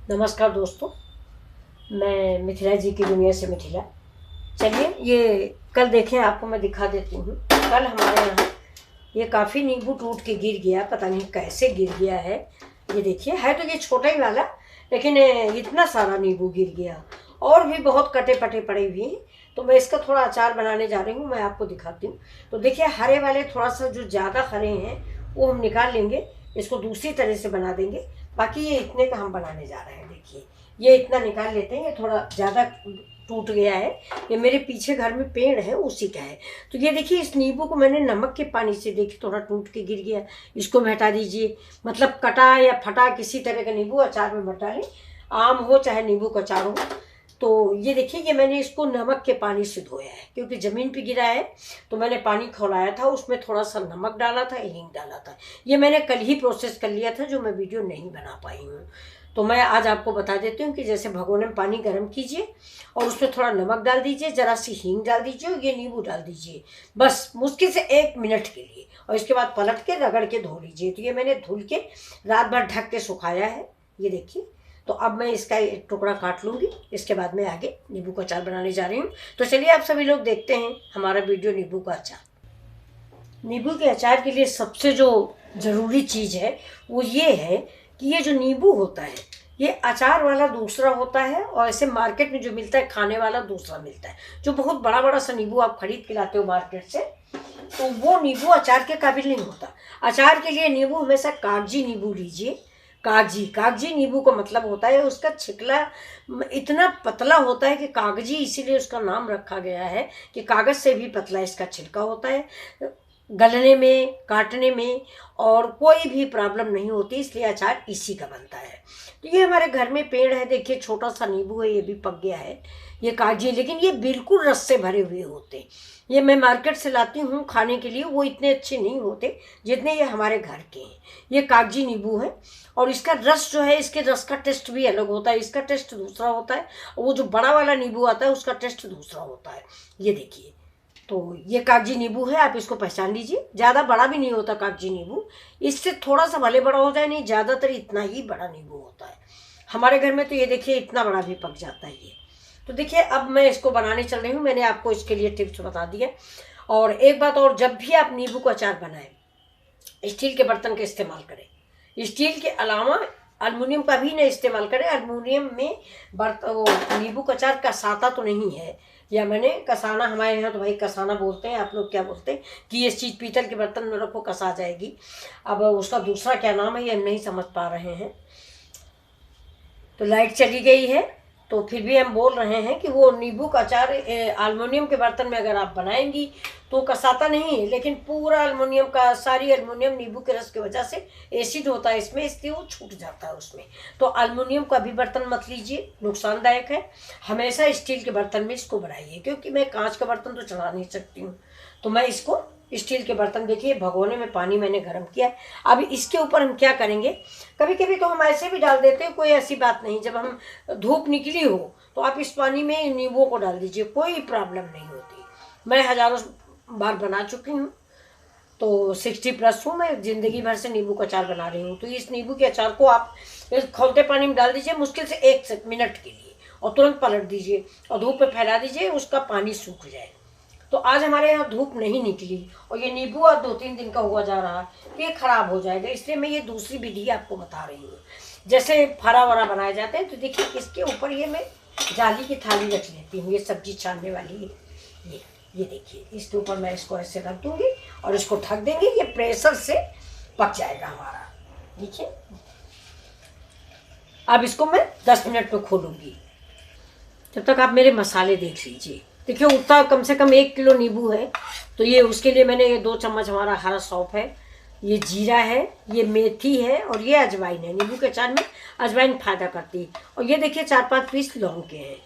नमस्कार दोस्तों, मैं मिथिला जी की दुनिया से मिथिला। चलिए, ये कल देखें, आपको मैं दिखा देती हूँ। कल हमारे यहाँ ये काफ़ी नींबू टूट के गिर गया, पता नहीं कैसे गिर गया है। ये देखिए, है तो ये छोटा ही वाला, लेकिन इतना सारा नींबू गिर गया। और भी बहुत कटे पटे पड़े हुए हैं, तो मैं इसका थोड़ा अचार बनाने जा रही हूँ, मैं आपको दिखाती हूँ। तो देखिए, हरे वाले थोड़ा सा जो ज़्यादा हरे हैं वो हम निकाल लेंगे, इसको दूसरी तरह से बना देंगे। बाकी ये इतने का हम बनाने जा रहे हैं। देखिए, ये इतना निकाल लेते हैं, ये थोड़ा ज़्यादा टूट गया है। ये मेरे पीछे घर में पेड़ है, उसी का है। तो ये देखिए, इस नींबू को मैंने नमक के पानी से, देखिए थोड़ा टूट के गिर गया, इसको भी हटा दीजिए। मतलब कटा या फटा किसी तरह का नींबू अचार में मत डालें, आम हो चाहे नींबू का अचार हो। तो ये देखिए, ये मैंने इसको नमक के पानी से धोया है, क्योंकि ज़मीन पे गिरा है। तो मैंने पानी खौलाया था, उसमें थोड़ा सा नमक डाला था, हींग डाला था। ये मैंने कल ही प्रोसेस कर लिया था, जो मैं वीडियो नहीं बना पाई हूँ। तो मैं आज आपको बता देती हूँ कि जैसे भगोने में पानी गर्म कीजिए और उसमें थोड़ा नमक डाल दीजिए, ज़रा सी हींग डाल दीजिए और ये नींबू डाल दीजिए, बस मुश्किल से 1 मिनट के लिए। और इसके बाद पलट के रगड़ के धो लीजिए। तो ये मैंने धुल के रात भर ढक के सुखाया है। ये देखिए, तो अब मैं इसका एक टुकड़ा काट लूँगी, इसके बाद मैं आगे नींबू का अचार बनाने जा रही हूँ। तो चलिए, आप सभी लोग देखते हैं हमारा वीडियो नींबू का अचार। नींबू के अचार के लिए सबसे जो ज़रूरी चीज़ है वो ये है कि ये जो नींबू होता है, ये अचार वाला दूसरा होता है और ऐसे मार्केट में जो मिलता है खाने वाला दूसरा मिलता है। जो बहुत बड़ा बड़ा सा नींबू आप खरीद के लाते हो मार्केट से, तो वो नींबू अचार के काबिल नहीं होता। अचार के लिए नींबू हमेशा कागजी नींबू लीजिए। कागजी नींबू का मतलब होता है उसका छिकला इतना पतला होता है कि कागजी, इसीलिए उसका नाम रखा गया है कि कागज से भी पतला इसका छिलका होता है। गलने में, काटने में और कोई भी प्रॉब्लम नहीं होती, इसलिए अचार इसी का बनता है। तो ये हमारे घर में पेड़ है, देखिए छोटा सा नींबू है, ये भी पक गया है। ये कागजी, लेकिन ये बिल्कुल रस से भरे हुए होते हैं। ये मैं मार्केट से लाती हूँ खाने के लिए, वो इतने अच्छे नहीं होते जितने ये हमारे घर के हैं। ये कागजी नींबू है और इसका रस जो है, इसके रस का टेस्ट भी अलग होता है, इसका टेस्ट दूसरा होता है। और वो जो बड़ा वाला नींबू आता है उसका टेस्ट दूसरा होता है। ये देखिए, तो ये कागजी नींबू है, आप इसको पहचान लीजिए। ज़्यादा बड़ा भी नहीं होता कागजी नींबू, इससे थोड़ा सा भले बड़ा हो जाए, नहीं ज़्यादातर इतना ही बड़ा नींबू होता है। हमारे घर में तो ये देखिए इतना बड़ा भी पक जाता है ये। तो देखिए, अब मैं इसको बनाने चल रही हूँ, मैंने आपको इसके लिए टिप्स बता दिए। और एक बात और, जब भी आप नींबू का अचार बनाएं, स्टील के बर्तन का इस्तेमाल करें। स्टील के अलावा अल्मुनियम का भी ना इस्तेमाल करें। अल्मुनियम में नींबू का अचार कसाता तो नहीं है, या मैंने कसाना, हमारे यहाँ तो भाई कसाना बोलते हैं, आप लोग क्या बोलते हैं कि ये चीज़ पीतल के बर्तन में रखो कसा जाएगी। अब उसका दूसरा क्या नाम है ये हम नहीं समझ पा रहे हैं। तो लाइट चली गई है, तो फिर भी हम बोल रहे हैं कि वो नींबू का अचार एल्युमिनियम के बर्तन में अगर आप बनाएंगी तो कसाता नहीं है, लेकिन पूरा एल्युमिनियम का, सारी एल्युमिनियम नींबू के रस की वजह से एसिड होता है इसमें, इसलिए वो छूट जाता है उसमें। तो एल्युमिनियम का भी बर्तन मत लीजिए, नुकसानदायक है। हमेशा स्टील के बर्तन में इसको बनाइए, क्योंकि मैं कांच का बर्तन तो चला नहीं सकती हूँ, तो मैं इसको स्टील के बर्तन, देखिए भगोने में पानी मैंने गर्म किया है। अब इसके ऊपर हम क्या करेंगे, कभी कभी तो हम ऐसे भी डाल देते हैं, कोई ऐसी बात नहीं। जब हम धूप निकली हो तो आप इस पानी में नींबू को डाल दीजिए, कोई प्रॉब्लम नहीं होती। मैं हज़ारों बार बना चुकी हूँ, तो 60+ हूँ मैं, ज़िंदगी भर से नींबू का अचार बना रही हूँ। तो इस नींबू के अचार को आप इस खौलते पानी में डाल दीजिए, मुश्किल से 1 मिनट के लिए, और तुरंत पलट दीजिए और धूप पे फैला दीजिए, उसका पानी सूख जाए। तो आज हमारे यहाँ धूप नहीं निकली और ये नींबू आज 2-3 दिन का हुआ जा रहा है, तो ये खराब हो जाएगा, इसलिए मैं ये दूसरी विधि आपको बता रही हूँ। जैसे फरा वरा बनाए जाते हैं, तो देखिए इसके ऊपर ये मैं जाली की थाली रख लेती हूँ, ये सब्जी छानने वाली है। ये देखिए, इसके ऊपर मैं इसको ऐसे रख दूँगी और इसको ढक देंगे, ये प्रेशर से पक जाएगा हमारा। देखिए, अब इसको मैं 10 मिनट में खोलूँगी, जब तक आप मेरे मसाले देख लीजिए। देखिए, उतना कम से कम 1 किलो नींबू है, तो ये उसके लिए मैंने ये 2 चम्मच हमारा हरा सौंफ है, ये जीरा है, ये मेथी है और ये अजवाइन है। नींबू के अचार में अजवाइन फ़ायदा करती है। और ये देखिए 4-5 पीस लौंग के हैं,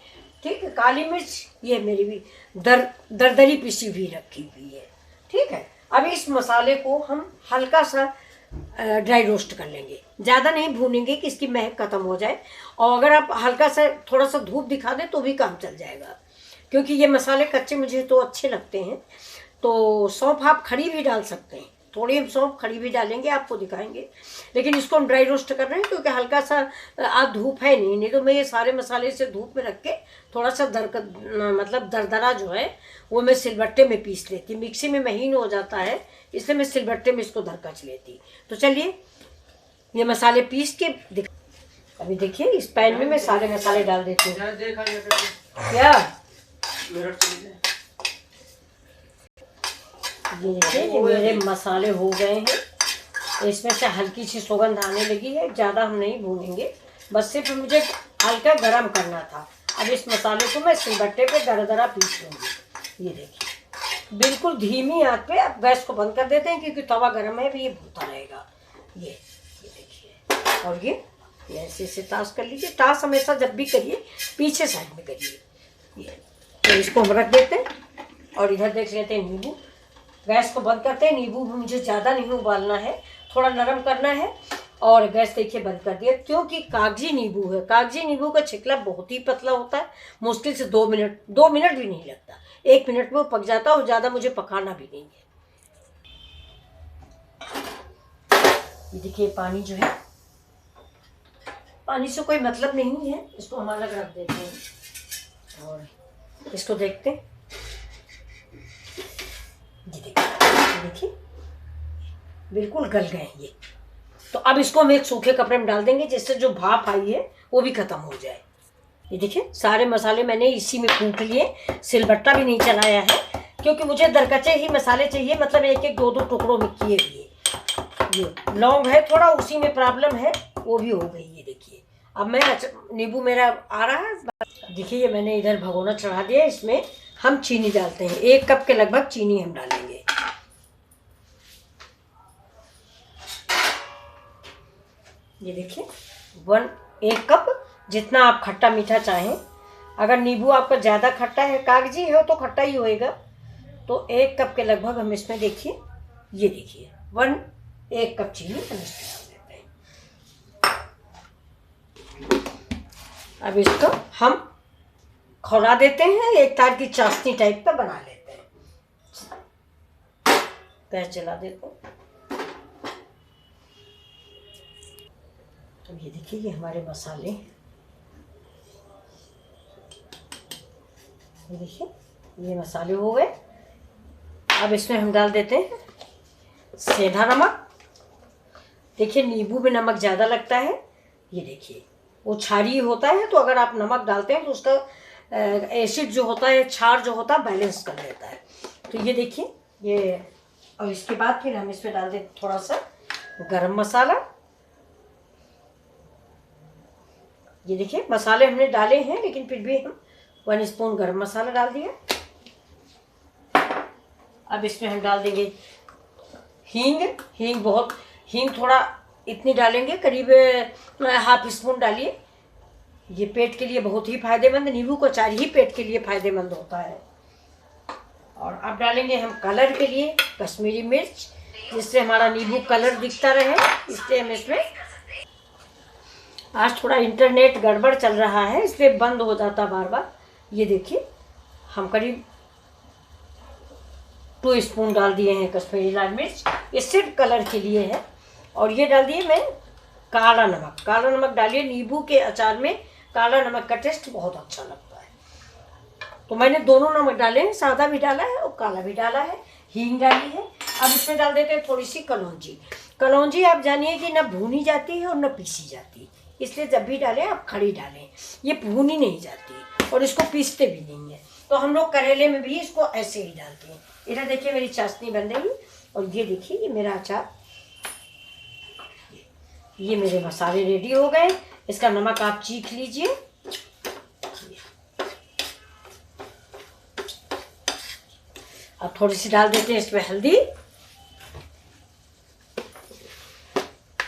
ठीक है। काली मिर्च ये मेरी भी दरदरी पिसी हुई रखी हुई है, ठीक है। अब इस मसाले को हम हल्का सा ड्राई रोस्ट कर लेंगे, ज़्यादा नहीं भूनेंगे कि इसकी महक ख़त्म हो जाए। और अगर आप हल्का सा थोड़ा सा धूप दिखा दें तो भी काम चल जाएगा, क्योंकि ये मसाले कच्चे मुझे तो अच्छे लगते हैं। तो सौंफ आप खड़ी भी डाल सकते हैं, थोड़ी हम सौंफ खड़ी भी डालेंगे, आपको दिखाएंगे। लेकिन इसको हम ड्राई रोस्ट कर रहे हैं क्योंकि हल्का सा आज धूप है नहीं तो मैं ये सारे मसाले से धूप में रख के थोड़ा सा मतलब दरदरा जो है वो मैं सिलबट्टे में पीस लेती। मिक्सी में महीन हो जाता है, इसलिए मैं सिलबट्टे में इसको दरकच लेती। तो चलिए ये मसाले पीस के अभी देखिए इस पैन में मैं सारे मसाले डाल देती हूँ। क्या ये देखिए ये मेरे मसाले हो गए हैं। इसमें से हल्की सी सुगंध आने लगी है, ज़्यादा हम नहीं भूनेंगे, बस सिर्फ मुझे हल्का गरम करना था। अब इस मसाले को मैं सिलबट्टे पे दरदरा पीस लूँगी। ये देखिए बिल्कुल धीमी आंच पे। अब गैस को बंद कर देते हैं क्योंकि तवा गर्म है, भी ये भूनता रहेगा। ये देखिए, और ये ऐसे से ताश कर लीजिए। ताश हमेशा जब भी करिए पीछे साइड में करिए। ये तो इसको हम रख देते हैं और इधर देख लेते हैं नींबू। गैस को बंद करते हैं। नींबू भी मुझे ज़्यादा नहीं उबालना है, थोड़ा नरम करना है। और गैस देखिए बंद कर दिया क्योंकि कागजी नींबू है। कागजी नींबू का छिकला बहुत ही पतला होता है, मुश्किल से 2 मिनट भी नहीं लगता, 1 मिनट में वो पक जाता है और ज़्यादा मुझे पकाना भी नहीं है। ये देखिए पानी जो है, पानी से कोई मतलब नहीं है, इसको हम अलग रख देते हैं और इसको देखते हैं। ये देखिए बिल्कुल गल गए ये। तो अब इसको हम एक सूखे कपड़े में डाल देंगे जिससे जो भाप आई है वो भी खत्म हो जाए। ये देखिए सारे मसाले मैंने इसी में कूट लिए, सिलबट्टा भी नहीं चलाया है क्योंकि मुझे दरकचे ही मसाले चाहिए, मतलब एक एक 2 टुकड़ों में किए हुए। ये लौंग है थोड़ा, उसी में प्रॉब्लम है, वो भी हो गई। ये देखिए अब मैं नींबू मेरा आ रहा है। देखिए ये मैंने इधर भगोना चढ़ा दिया, इसमें हम चीनी डालते हैं। 1 कप के लगभग चीनी हम डालेंगे। ये देखिए 1 कप, जितना आप खट्टा मीठा चाहें। अगर नींबू आपका ज़्यादा खट्टा है, कागजी है तो खट्टा ही होएगा, तो 1 कप के लगभग हम इसमें देखिए, ये देखिए 1 कप चीनी हम इसमें डाल देते हैं। अब इसको हम खौला देते हैं, एक तार की चाशनी टाइप का बना लेते हैं। गैस जला देते हैं। तो ये देखिए ये हमारे मसाले, ये देखिए ये मसाले हो गए। अब इसमें हम डाल देते हैं सेंधा नमक। देखिए नींबू में नमक ज़्यादा लगता है, ये देखिए वो क्षारीय होता है, तो अगर आप नमक डालते हैं तो उसका एसिड जो होता है, क्षार जो होता है, बैलेंस कर देता है। तो ये देखिए ये, और इसके बाद फिर हम इसमें डाल दें थोड़ा सा गरम मसाला। ये देखिए मसाले हमने डाले हैं लेकिन फिर भी हम 1 स्पून गरम मसाला डाल दिया। अब इसमें हम डाल देंगे हींग थोड़ा इतनी डालेंगे, करीब 1/2 स्पून डालिए। ये पेट के लिए बहुत ही फायदेमंद, नींबू का अचार ही पेट के लिए फायदेमंद होता है। और अब डालेंगे हम कलर के लिए कश्मीरी मिर्च, जिससे हमारा नींबू कलर दिखता रहे, इसलिए हम इसमें, आज थोड़ा इंटरनेट गड़बड़ चल रहा है इसलिए बंद हो जाता बार बार। ये देखिए हम करीब 2 स्पून डाल दिए हैं कश्मीरी लाल मिर्च, ये सिर्फ कलर के लिए है। और ये डाल दिए मैं काला नमक। काला नमक डालिए, नींबू के अचार में काला नमक का टेस्ट बहुत अच्छा लगता है। तो मैंने दोनों नमक डाले हैं, सादा भी डाला है और काला भी डाला है। हींग डाली है। अब इसमें डाल देते हैं थोड़ी सी कलौंजी। कलौंजी आप जानिए कि ना भूनी जाती है और ना पीसी जाती, इसलिए जब भी डालें आप खड़ी डालें, ये भूनी नहीं जाती और इसको पीसते भी नहीं है। तो हम लोग करेले में भी इसको ऐसे ही डालते हैं। इधर देखिए मेरी चाशनी बन रही, और ये देखिए ये मेरा अचार, ये मेरे मसाले रेडी हो गए। इसका नमक आप चीख लीजिए। अब थोड़ी सी डाल देते हैं इसमें हल्दी,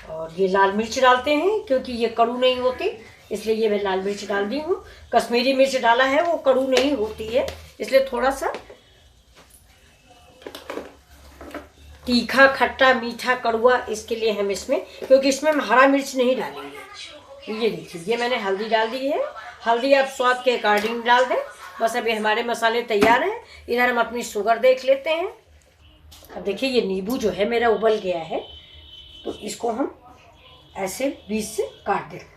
और ये लाल मिर्च डालते हैं क्योंकि ये कड़ू नहीं होती, इसलिए ये मैं लाल मिर्च डाल दी हूँ। कश्मीरी मिर्च डाला है वो कड़ू नहीं होती है, इसलिए थोड़ा सा तीखा खट्टा मीठा कड़वा, इसके लिए हम इसमें, क्योंकि इसमें हम हरा मिर्च नहीं डालेंगे। ये देखिए ये मैंने हल्दी डाल दी है। हल्दी आप स्वाद के अकॉर्डिंग डाल दें। बस अभी हमारे मसाले तैयार हैं। इधर हम अपनी शुगर देख लेते हैं। अब देखिए ये नींबू जो है मेरा उबल गया है, तो इसको हम ऐसे बीज से काट देंगे।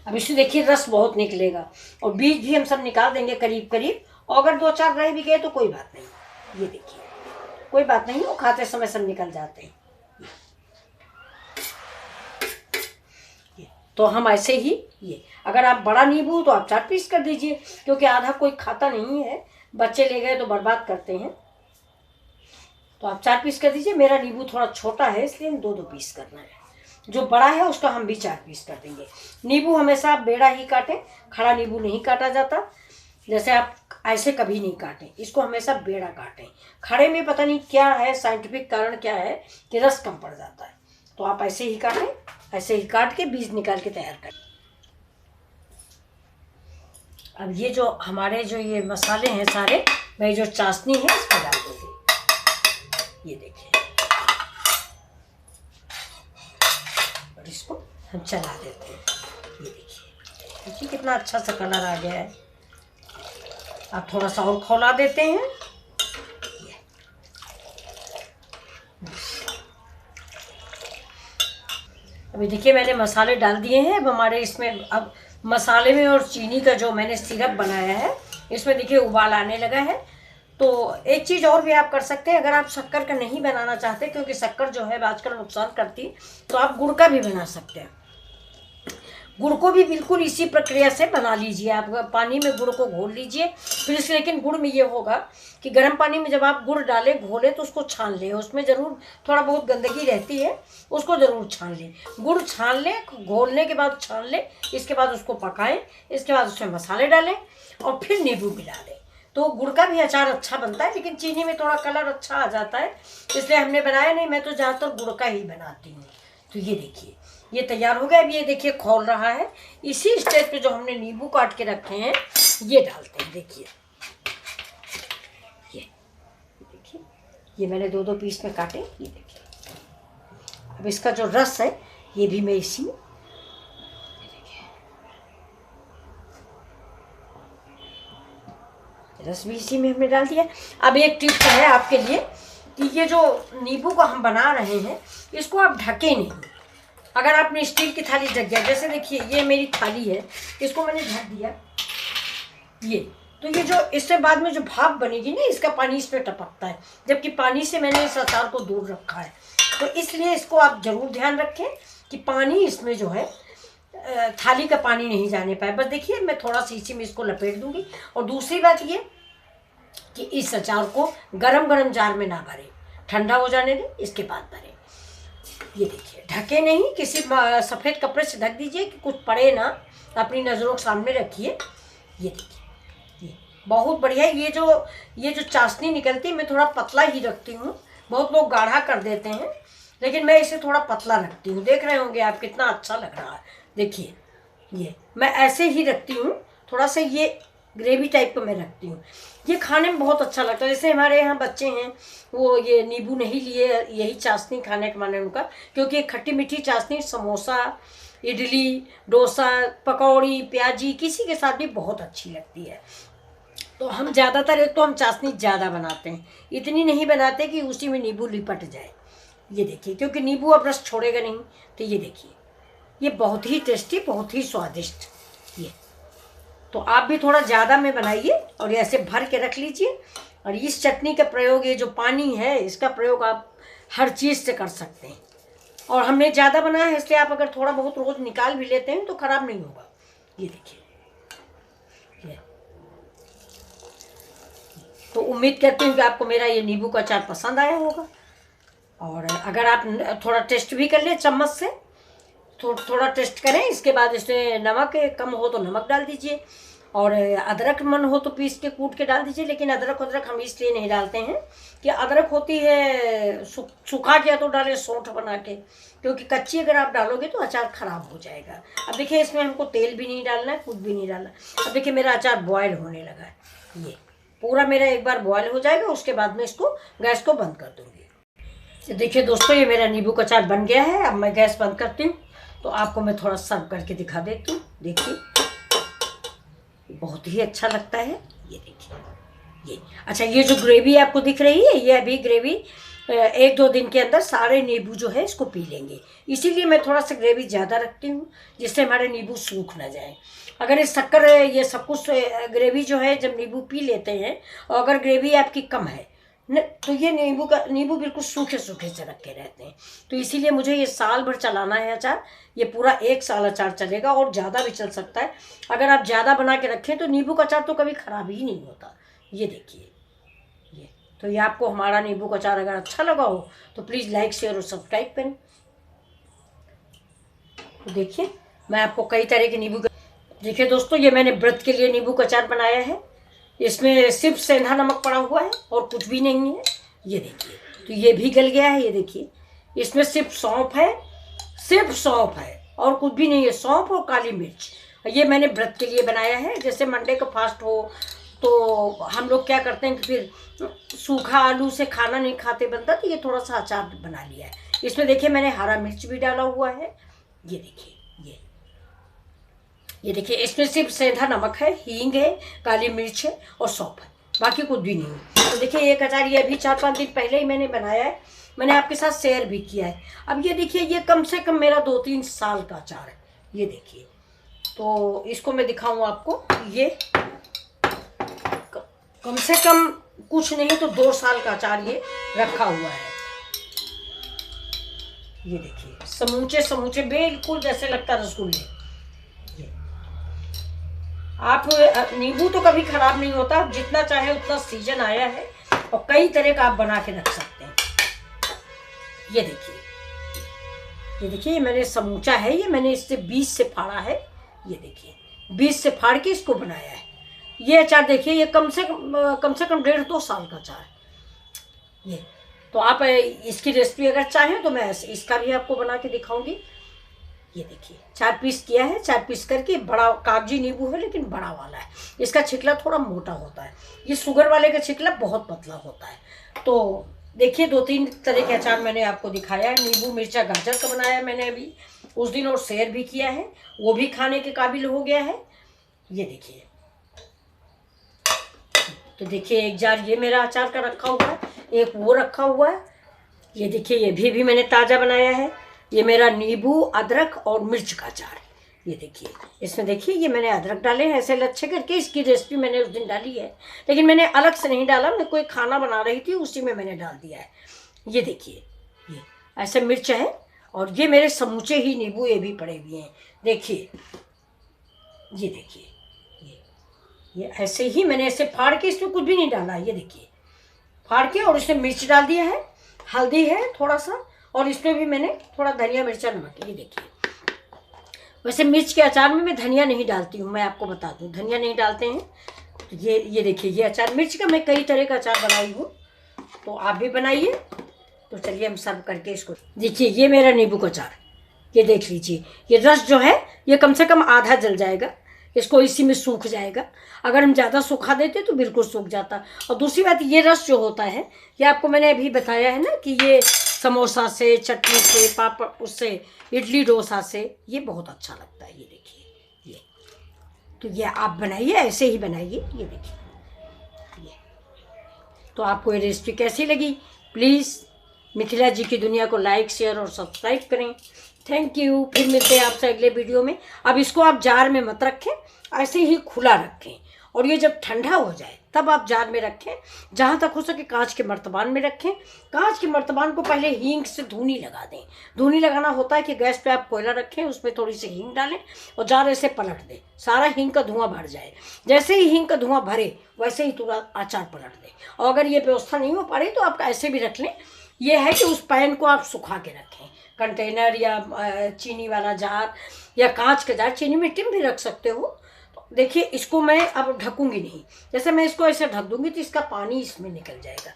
अब इसमें देखिए रस बहुत निकलेगा और बीज भी हम सब निकाल देंगे करीब करीब, और अगर 2-4 रह भी गए तो कोई बात नहीं, ये देखिए कोई बात नहीं, वो खाते समय सब निकल जाते हैं। तो हम ऐसे ही ये, अगर आप बड़ा नींबू तो आप 4 पीस कर दीजिए, क्योंकि आधा कोई खाता नहीं है, बच्चे ले गए तो बर्बाद करते हैं, तो आप 4 पीस कर दीजिए। मेरा नींबू थोड़ा छोटा है इसलिए 2-2 पीस करना है। जो बड़ा है उसका हम भी 4 पीस कर देंगे। नींबू हमेशा आप बेड़ा ही काटें, खड़ा नींबू नहीं काटा जाता, जैसे आप ऐसे कभी नहीं काटें, इसको हमेशा बेड़ा काटें। खड़े में पता नहीं क्या है, साइंटिफिक कारण क्या है कि रस कम पड़ जाता है, तो आप ऐसे ही काटें, ऐसे ही काट के बीज निकाल के तैयार करें। अब ये जो हमारे जो ये मसाले हैं सारे, मैं जो चाशनी है इसमें डाल दूँगी, ये देखिए, और इसको हम चला देते हैं। ये देखिए कितना अच्छा सा कलर आ गया है। अब थोड़ा सा और खौला देते हैं। अभी देखिए मैंने मसाले डाल दिए हैं। अब हमारे इसमें अब मसाले में और चीनी का जो मैंने सिरप बनाया है, इसमें देखिए उबाल आने लगा है। तो एक चीज़ और भी आप कर सकते हैं, अगर आप शक्कर का नहीं बनाना चाहते, क्योंकि शक्कर जो है आजकल नुकसान करती है, तो आप गुड़ का भी बना सकते हैं। गुड़ को भी बिल्कुल इसी प्रक्रिया से बना लीजिए। आप पानी में गुड़ को घोल लीजिए, फिर इस लेकिन गुड़ में ये होगा कि गर्म पानी में जब आप गुड़ डालें घोलें तो उसको छान लें, उसमें ज़रूर थोड़ा बहुत गंदगी रहती है, उसको ज़रूर छान लें। गुड़ छान लें, घोलने के बाद छान लें, इसके बाद उसको पकाएं, इसके बाद उसमें मसाले डालें और फिर नींबू मिला दें, तो गुड़ का भी अचार अच्छा बनता है। लेकिन चीनी में थोड़ा कलर अच्छा आ जाता है, इसलिए हमने बनाया नहीं, मैं तो ज़्यादातर गुड़ का ही बनाती हूँ। तो ये देखिए ये तैयार हो गया। अब ये देखिए खौल रहा है। इसी स्टेज पे जो हमने नींबू काट के रखे हैं ये डालते हैं। देखिए ये देखिए, ये मैंने 2-2 पीस में काटे, ये देखिए। अब इसका जो रस है ये भी मैं इसी में, रस भी इसी में हमने डाल दिया। अब एक टिप है आपके लिए कि ये जो नींबू को हम बना रहे हैं इसको आप ढके नहीं। अगर आपने स्टील की थाली ढक गया, जैसे देखिए ये मेरी थाली है, इसको मैंने ढक दिया, ये तो ये जो इससे बाद में जो भाप बनेगी ना, इसका पानी इस पर टपकता है, जबकि पानी से मैंने इस अचार को दूर रखा है। तो इसलिए इसको आप ज़रूर ध्यान रखें कि पानी इसमें जो है थाली का पानी नहीं जाने पाए। बस देखिए मैं थोड़ा सा इसी में इसको लपेट दूंगी। और दूसरी बात ये कि इस अचार को गरम गरम जार में ना भरें, ठंडा हो जाने दें, इसके बाद भरें। ये देखिए ढके नहीं, किसी सफ़ेद कपड़े से ढक दीजिए कि कुछ पड़े ना, अपनी नज़रों के सामने रखिए। ये देखिए ये बहुत बढ़िया। ये जो चाशनी निकलती है मैं थोड़ा पतला ही रखती हूँ, बहुत लोग गाढ़ा कर देते हैं, लेकिन मैं इसे थोड़ा पतला रखती हूँ। देख रहे होंगे आप कितना अच्छा लग रहा है। देखिए ये मैं ऐसे ही रखती हूँ, थोड़ा सा ये ग्रेवी टाइप का मैं रखती हूँ। ये खाने में बहुत अच्छा लगता है। जैसे हमारे यहाँ बच्चे हैं वो ये नींबू नहीं लिए, यही चाशनी खाने का मन है उनका, क्योंकि खट्टी मीठी चाशनी समोसा, इडली, डोसा, पकौड़ी, प्याजी किसी के साथ भी बहुत अच्छी लगती है। तो हम ज़्यादातर एक तो हम चाशनी ज़्यादा बनाते हैं, इतनी नहीं बनाते कि उसी में नींबू लिपट जाए। ये देखिए क्योंकि नींबू अब रस छोड़ेगा नहीं। तो ये देखिए ये बहुत ही टेस्टी, बहुत ही स्वादिष्ट। ये तो आप भी थोड़ा ज़्यादा में बनाइए और ऐसे भर के रख लीजिए। और इस चटनी का प्रयोग, ये जो पानी है इसका प्रयोग आप हर चीज़ से कर सकते हैं। और हमने ज़्यादा बनाया है इसलिए आप अगर थोड़ा बहुत रोज़ निकाल भी लेते हैं तो ख़राब नहीं होगा। ये देखिए ये। तो उम्मीद करती हूँ कि आपको मेरा ये नींबू का अचार पसंद आया होगा। और अगर आप थोड़ा टेस्ट भी कर ले चम्मच से, थोड़ा टेस्ट करें, इसके बाद इसमें नमक कम हो तो नमक डाल दीजिए, और अदरक मन हो तो पीस के कूट के डाल दीजिए। लेकिन अदरक हम इसलिए नहीं डालते हैं कि अदरक होती है सूखा के, तो डालें सौंठ बना के, क्योंकि कच्ची अगर आप डालोगे तो अचार ख़राब हो जाएगा। अब देखिए इसमें हमको तेल भी नहीं डालना है, कुछ भी नहीं डालना। अब देखिए मेरा अचार बॉयल होने लगा है, ये पूरा मेरा एक बार बॉयल हो जाएगा, उसके बाद में इसको गैस को बंद कर दूँगी। तो देखिए दोस्तों ये मेरा नींबू का अचार बन गया है। अब मैं गैस बंद करती हूँ, तो आपको मैं थोड़ा सर्व करके दिखा देती हूँ। देखिए बहुत ही अच्छा लगता है। ये देखिए ये अच्छा, ये जो ग्रेवी आपको दिख रही है, ये अभी ग्रेवी 1-2 दिन के अंदर सारे नींबू जो है इसको पी लेंगे। इसीलिए मैं थोड़ा सा ग्रेवी ज़्यादा रखती हूँ, जिससे हमारे नींबू सूख ना जाए। अगर इस शक्कर ये सब कुछ ग्रेवी जो है जब नींबू पी लेते हैं, और अगर ग्रेवी आपकी कम है न, तो ये नींबू बिल्कुल सूखे सूखे से रखे रहते हैं। तो इसीलिए मुझे ये साल भर चलाना है अचार। ये पूरा 1 साल अचार चलेगा, और ज़्यादा भी चल सकता है। अगर आप ज़्यादा बना के रखें तो नींबू का अचार तो कभी ख़राब ही नहीं होता। ये देखिए, ये तो ये आपको हमारा नींबू का अचार अगर अच्छा लगा हो तो प्लीज़ लाइक, शेयर और सब्सक्राइब करें। तो देखिए, मैं आपको कई तरह के नींबू का, देखिए दोस्तों, ये मैंने व्रत के लिए नींबू का अचार बनाया है। इसमें सिर्फ सेंधा नमक पड़ा हुआ है और कुछ भी नहीं है। ये देखिए, तो ये भी गल गया है। ये देखिए, इसमें सिर्फ सौंफ है, सिर्फ सौंफ है और कुछ भी नहीं है। सौंफ और काली मिर्च। ये मैंने व्रत के लिए बनाया है। जैसे मंडे का फास्ट हो तो हम लोग क्या करते हैं कि फिर सूखा आलू से खाना नहीं खाते बनता, तो ये थोड़ा सा अचार बना लिया है। इसमें देखिए मैंने हरा मिर्च भी डाला हुआ है। ये देखिए, ये देखिए, इसमें सिर्फ सेंधा नमक है, हींग है, काली मिर्च है और सौंफ है, बाकी कुछ भी नहीं है। तो देखिए, एक अचार ये अभी 4-5 दिन पहले ही मैंने बनाया है, मैंने आपके साथ शेयर भी किया है। अब ये देखिए, ये कम से कम मेरा 2-3 साल का अचार है। ये देखिए, तो इसको मैं दिखाऊं आपको। ये कम से कम कुछ नहीं तो 2 साल का अचार ये रखा हुआ है। ये देखिए, समूचे समूचे बिल्कुल जैसे लगता रसगुल्ले। आप नींबू तो कभी खराब नहीं होता, जितना चाहे उतना सीजन आया है और कई तरह का आप बना के रख सकते हैं। ये देखिए, ये देखिए, ये मैंने समूचा है, ये मैंने इससे 20 से फाड़ा है। ये देखिए, 20 से फाड़ के इसको बनाया है। ये अचार देखिए, ये कम से कम 1.5-2 साल का अचार है। ये तो आप इसकी रेसिपी अगर चाहें तो मैं इसका भी आपको बना के दिखाऊंगी। ये देखिए, 4 पीस किया है, 4 पीस करके। बड़ा कागजी नींबू है लेकिन बड़ा वाला है। इसका छिकला थोड़ा मोटा होता है, ये शुगर वाले का छिकला बहुत पतला होता है। तो देखिए, 2-3 तरह के अचार मैंने आपको दिखाया है। नींबू मिर्चा गाजर का बनाया मैंने अभी उस दिन और शेयर भी किया है, वो भी खाने के काबिल हो गया है। ये देखिए, तो देखिए, एक जार ये मेरा अचार का रखा हुआ है, एक वो रखा हुआ है। ये देखिए, ये भी मैंने ताज़ा बनाया है। ये मेरा नींबू, अदरक और मिर्च का अचार है। ये देखिए, इसमें देखिए, ये मैंने अदरक डाले हैं ऐसे लच्छे करके। इसकी रेसिपी मैंने उस दिन डाली है, लेकिन मैंने अलग से नहीं डाला। मैं कोई खाना बना रही थी, उसी में मैंने डाल दिया है। ये देखिए, ये ऐसे मिर्च है और ये मेरे समूचे ही नींबू ये भी पड़े हुए हैं। देखिए, ये देखिए, ये ऐसे ही मैंने ऐसे फाड़ के, इसमें कुछ भी नहीं डाला। ये देखिए, फाड़ के और इसमें मिर्च डाल दिया है, हल्दी है थोड़ा सा, और इसमें भी मैंने थोड़ा धनिया, मिर्चा, नमक। ये देखिए, वैसे मिर्च के अचार में मैं धनिया नहीं डालती हूँ, मैं आपको बता दूँ, धनिया नहीं डालते हैं। तो ये देखिए, ये अचार मिर्च का मैं कई तरह का अचार बनाई हूँ, तो आप भी बनाइए। तो चलिए हम सर्व करके इसको देखिए। ये मेरा नींबू का अचार, ये देख लीजिए। ये रस जो है ये कम से कम आधा जल जाएगा, इसको इसी में सूख जाएगा। अगर हम ज़्यादा सूखा देते तो बिल्कुल सूख जाता। और दूसरी बात, ये रस जो होता है, ये आपको मैंने अभी बताया है ना कि ये समोसा से, चटनी से, पापड़, उससे, इडली डोसा से ये बहुत अच्छा लगता है। ये देखिए, ये तो ये आप बनाइए, ऐसे ही बनाइए। ये देखिए, ये तो आपको ये रेसिपी कैसी लगी, प्लीज़ मिथिला जी की दुनिया को लाइक, शेयर और सब्सक्राइब करें। Thank you. फिर मिलते हैं आपसे अगले वीडियो में। अब इसको आप जार में मत रखें, ऐसे ही खुला रखें, और ये जब ठंडा हो जाए तब आप जार में रखें। जहाँ तक हो सके कांच के मर्तबान में रखें। कांच के मर्तबान को पहले हींग से धूनी लगा दें। धूनी लगाना होता है कि गैस पे आप कोयला रखें, उसमें थोड़ी सी हींग डालें और जार ऐसे पलट दें, सारा हींग का धुआं भर जाए। जैसे ही हींग का धुआं भरे वैसे ही तुरंत अचार पलट दें। और अगर ये व्यवस्था नहीं हो पा रही तो आप ऐसे भी रख लें। ये है कि उस पैन को आप सुखा के रखें, कंटेनर या चीनी वाला जार या कांच का जार, चीनी मिट्टी में भी रख सकते हो। तो देखिए, इसको मैं अब ढकूंगी नहीं। जैसे मैं इसको ऐसे ढक दूंगी तो इसका पानी इसमें निकल जाएगा।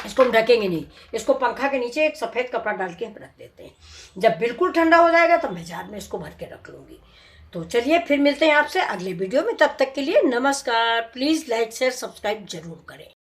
इसको हम ढकेंगे नहीं, इसको पंखा के नीचे एक सफ़ेद कपड़ा डाल के हम रख देते हैं। जब बिल्कुल ठंडा हो जाएगा तब मैं जार में इसको भर के रख लूँगी। तो चलिए, फिर मिलते हैं आपसे अगले वीडियो में। तब तक के लिए नमस्कार। प्लीज़ लाइक, शेयर, सब्सक्राइब जरूर करें।